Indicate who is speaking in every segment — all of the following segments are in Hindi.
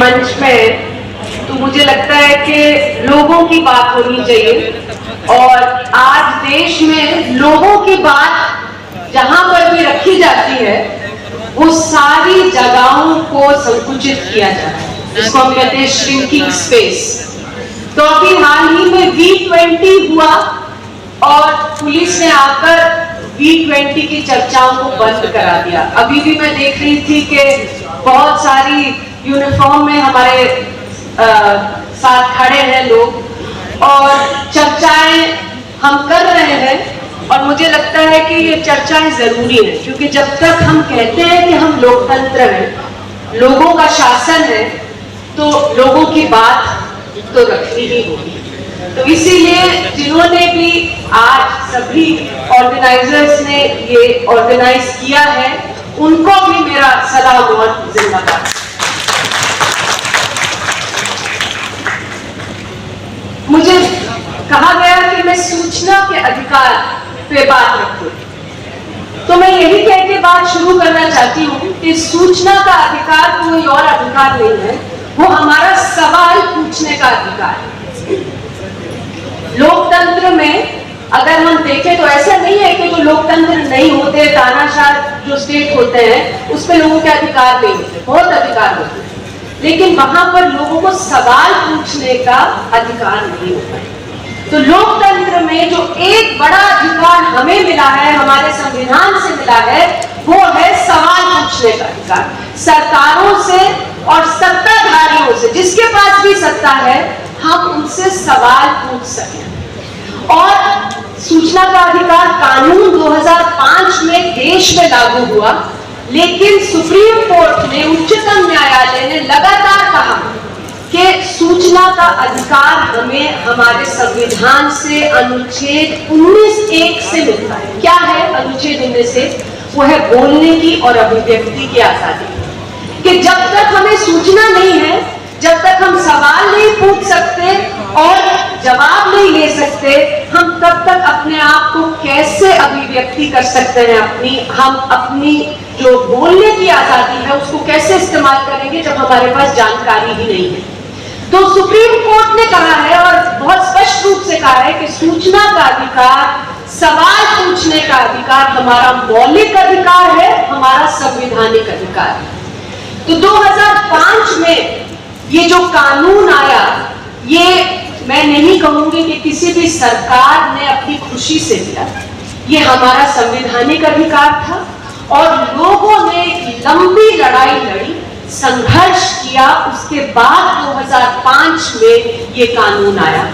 Speaker 1: मंच पे हैं तो मुझे लगता है कि लोगों की बात होनी चाहिए और आज देश में लोगों की बात जहां पर भी रखी जाती है वो सारी जगहों को संकुचित किया जाता है, जिसको हम कहते हैं श्रिंकिंग स्पेस। तो अभी हाल ही में V20 हुआ और पुलिस ने आकर V20 की चर्चाओं को बंद करा दिया। अभी भी मैं देख रही थी कि बहुत सारी यूनिफॉर्म में हमारे साथ खड़े हैं लोग और चर्चाएं हम कर रहे हैं और मुझे लगता है कि ये चर्चाएं जरूरी है, क्योंकि जब तक हम कहते हैं कि हम लोकतंत्र हैं, लोगों का शासन है, तो लोगों की बात तो रखनी ही होगी। तो इसीलिए जिन्होंने भी आज सभी ऑर्गेनाइजर्स ने ये ऑर्गेनाइज किया है उनको भी मेरा सलाम और जिंदाबाद। मुझे कहा गया कि मैं सूचना के अधिकार पे बात रखूं, तो मैं यही कह के बात शुरू करना चाहती हूँ कि सूचना का अधिकार कोई और अधिकार नहीं है, वो हमारा सवाल पूछने का अधिकार है। लोकतंत्र में अगर हम देखें तो ऐसा नहीं है कि जो लोकतंत्र नहीं होते, तानाशाह जो स्टेट होते हैं उस पर लोगों के अधिकार नहीं होते, बहुत अधिकार होते हैं, लेकिन वहां पर लोगों को सवाल पूछने का अधिकार नहीं होता है। तो लोकतंत्र में जो एक बड़ा अधिकार हमें मिला है, हमारे संविधान से मिला है, वो है सवाल पूछने का अधिकार। सरकारों से और सत्ताधारियों से, जिसके पास भी सत्ता है, हम उनसे सवाल पूछ सकें। और सूचना का अधिकार कानून 2005 में देश में लागू हुआ, लेकिन सुप्रीम कोर्ट ने, उच्चतम न्यायालय ने लगातार कहा कि सूचना का अधिकार हमें हमारे संविधान से अनुच्छेद 19(1) से मिलता है। क्या है अनुच्छेद 19(1)? वो है बोलने की और अभिव्यक्ति की आजादी, कि जब तक हमें सूचना नहीं है, जब तक हम सवाल नहीं पूछ सकते और जवाब नहीं ले सकते, हम तब तक अपने आप को कैसे अभिव्यक्ति कर सकते हैं हम अपनी जो बोलने की आजादी है उसको कैसे इस्तेमाल करेंगे जब हमारे पास जानकारी ही नहीं है। तो सुप्रीम कोर्ट ने कहा है और बहुत स्पष्ट रूप से कहा है कि सूचना का अधिकार, सवाल पूछने का अधिकार हमारा मौलिक अधिकार है, हमारा संवैधानिक अधिकार है। तो 2005 में ये जो कानून आया, ये मैं नहीं कहूंगी कि किसी भी सरकार ने अपनी खुशी से दिया, ये हमारा संवैधानिक अधिकार था और लोगों ने एक लंबी लड़ाई लड़ी, संघर्ष किया, उसके बाद 2005 में ये कानून आया।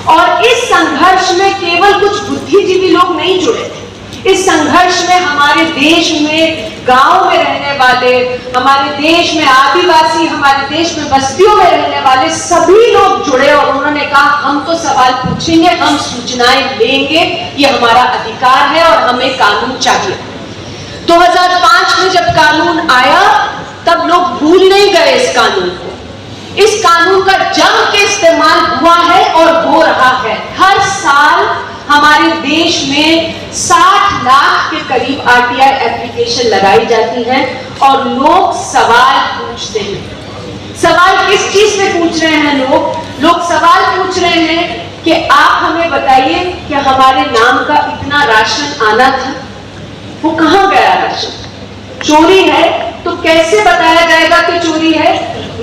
Speaker 1: और इस संघर्ष में केवल कुछ बुद्धिजीवी लोग नहीं जुड़े थे, इस संघर्ष में हमारे देश में गांव में रहने वाले, हमारे देश में आदिवासी, हमारे देश में बस्तियों में रहने वाले सभी लोग जुड़े और उन्होंने कहा हम तो सवाल पूछेंगे, हम सूचनाएं लेंगे, ये हमारा अधिकार है और हमें कानून चाहिए। 2005 में जब कानून आया तब लोग भूल नहीं गए इस कानून को। इस कानून का जम के इस्तेमाल हुआ है और हो रहा है। हर साल हमारे देश में 60 लाख के करीब RTI एप्लीकेशन लगाई जाती है और लोग सवाल पूछते हैं। सवाल किस चीज से पूछ रहे हैं लोग सवाल पूछ रहे हैं कि आप हमें बताइए कि हमारे नाम का इतना राशन आना था, वो कहां गया राशन? चोरी है तो कैसे बताया जाएगा कि चोरी है?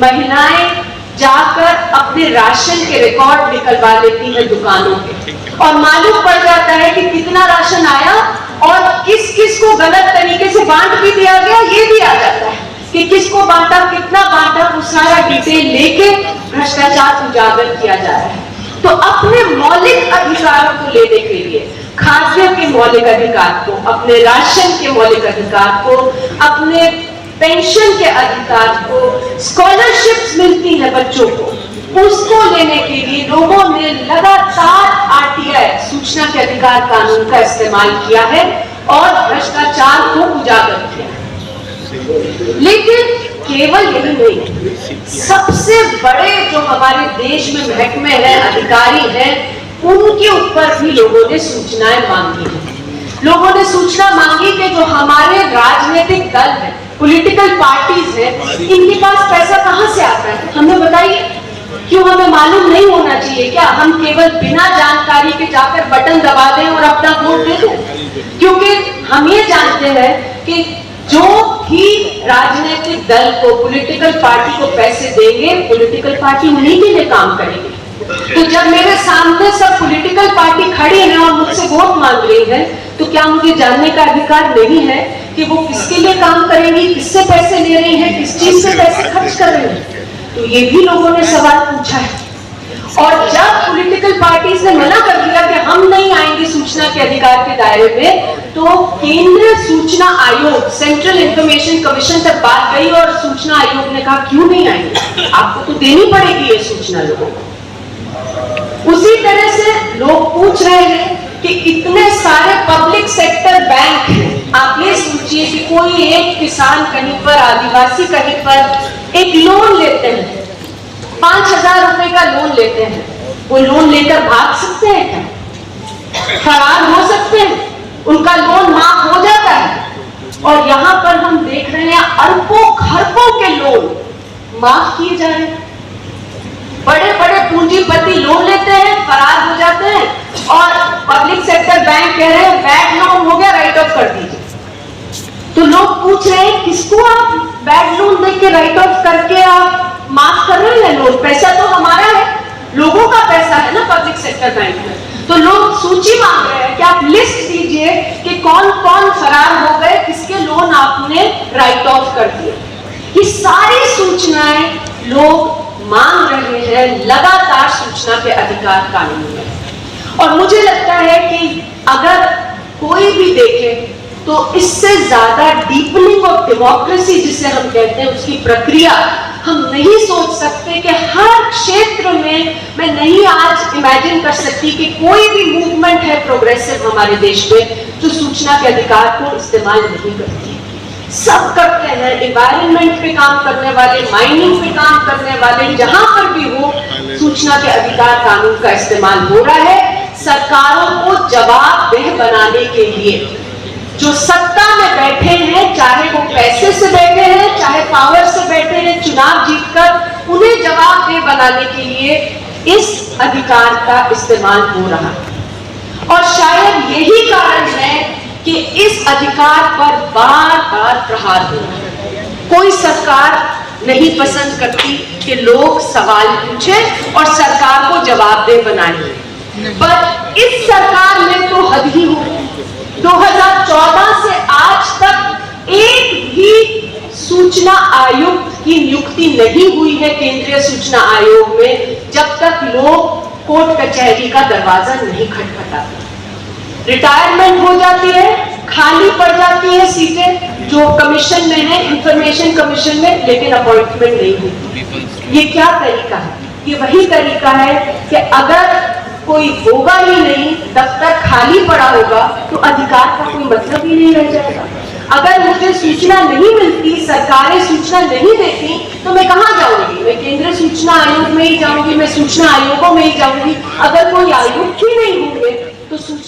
Speaker 1: महिलाएं जाकर अपने राशन के रिकॉर्ड निकलवा लेती हैं दुकानों के और मालूम पड़ जाता है कि कितना राशन आया और किस किस को गलत तरीके से बांट भी दिया गया, ये भी आ जाता है कि किसको बांटा, कितना बांटा, वो सारा डिटेल लेके भ्रष्टाचार उजागर किया जा रहा है। तो अपने मौलिक अधिकारों को लेने के लिए, खाद्य के मौलिक अधिकार को, अपने राशन के मौलिक अधिकार को, अपने पेंशन के अधिकार को, स्कॉलरशिप्स मिलती है बच्चों को, उसको लेने के लिए लोगों ने लगातार RTI सूचना के अधिकार कानून का इस्तेमाल किया है और भ्रष्टाचार को उजागर किया है। लेकिन केवल यही नहीं, सबसे बड़े जो हमारे देश में महकमे हैं, अधिकारी हैं, उनके ऊपर भी लोगों ने सूचनाएं मांगी है। लोगों ने सूचना मांगी कि जो हमारे राजनीतिक दल है, पॉलिटिकल पार्टीज है, इनके पास पैसा कहां से आता है? क्यों हमें मालूम नहीं होना चाहिए क्या? हम केवल बिना जानकारी के जाकर बटन दबा दें और अपना वोट दे दें? क्योंकि हम ये जानते हैं कि जो भी राजनीतिक दल को, पॉलिटिकल पार्टी को पैसे देंगे, पॉलिटिकल पार्टी उन्हीं के लिए काम करेगी। तो जब मेरे सामने सब पॉलिटिकल पार्टी खड़ी है और मुझसे वोट मांग रही है, तो क्या मुझे जानने का अधिकार नहीं है कि वो किसके लिए काम करेंगी, किससे पैसे ले रही है, किस चीज से पैसे खर्च कर रही है? तो ये भी लोगों ने सवाल पूछा है। और जब पॉलिटिकल पार्टीज ने मना कर दिया कि हम नहीं आएंगे सूचना के अधिकार के दायरे में, तो केंद्रीय सूचना आयोग, सेंट्रल इंफॉर्मेशन कमीशन तक बात गई और सूचना आयोग ने कहा क्यों नहीं आएंगे, आपको तो देनी पड़ेगी ये सूचना लोगों को। उसी तरह से लोग पूछ रहे हैं कि इतने सारे पब्लिक सेक्टर बैंक हैं, आप ये सोचिए कि कोई एक किसान कहीं पर, आदिवासी कहीं पर एक लोन लेते हैं, 5,000 रुपए का लोन लेते हैं, वो लोन लेकर भाग सकते हैं क्या? फरार हो सकते हैं? उनका लोन माफ हो जाता है? और यहां पर हम देख रहे हैं अरबों खरबों के लोन माफ किए जा रहे हैं। बड़े बड़े पूंजीपति लोन लेते हैं, फरार हो जाते हैं, और पब्लिक सेक्टर बैंक कह रहे हैं बैड लोन हो गया, राइट ऑफ कर दीजिए। तो लोग पूछ रहे हैं किसको आप बैड लोन देके, राइट ऑफ करके आप माफ कर रहे हैं लोन? पैसा तो हमारा है, लोगों का पैसा है ना पब्लिक सेक्टर बैंक में। तो लोग सूची मांग रहे हैं कि आप लिस्ट दीजिए कि कौन कौन फरार हो गए, किसके लोन आपने राइट ऑफ कर दिए। ये सारी सूचनाएं लोग मांग रहे हैं लगातार सूचना के अधिकार कानून में। और मुझे लगता है कि अगर कोई भी देखे तो इससे ज्यादा डीपनिंग ऑफ डेमोक्रेसी जिसे हम कहते हैं, उसकी प्रक्रिया हम नहीं सोच सकते कि हर क्षेत्र में मैं नहीं आज इमेजिन कर सकती कि कोई भी मूवमेंट है प्रोग्रेसिव हमारे देश में जो सूचना के अधिकार को इस्तेमाल नहीं करती। सब करते हैं, एनवायरनमेंट पे काम करने वाले, माइनिंग पे काम करने वाले, जहां पर भी हो सूचना के अधिकार कानून का इस्तेमाल हो रहा है सरकारों को जवाबदेह बनाने के लिए। जो सत्ता में बैठे हैं, चाहे वो पैसे से बैठे हैं, चाहे पावर से बैठे हैं, चुनाव जीतकर, उन्हें जवाबदेह बनाने के लिए इस अधिकार का इस्तेमाल हो रहा है। और शायद यही कारण है कि इस अधिकार पर बार बार प्रहार हो रहा है। कोई सरकार नहीं पसंद करती कि लोग सवाल पूछें और सरकार को जवाबदेह बनाए, पर इस सरकार में तो हद ही हो। 2014 से आज तक एक भी सूचना आयुक्त की नियुक्ति नहीं हुई है केंद्रीय सूचना आयोग में, जब तक लोग कोर्ट कचहरी का दरवाजा नहीं खटखटाते। रिटायरमेंट हो जाती है, खाली पड़ जाती है सीटें जो कमीशन में है, इंफॉर्मेशन कमीशन में, लेकिन अपॉइंटमेंट नहीं होती। ये क्या तरीका है? ये वही तरीका है कि अगर कोई होगा ही नहीं, दफ्तर खाली पड़ा होगा, तो अधिकार का कोई मतलब ही नहीं रह जाएगा। अगर मुझे सूचना नहीं मिलती, सरकारें सूचना नहीं देती, तो मैं कहां जाऊंगी? मैं केंद्रीय सूचना आयोग में ही जाऊंगी, मैं सूचना आयोगों में ही जाऊंगी। अगर कोई आयोग ही नहीं होंगे तो सूचना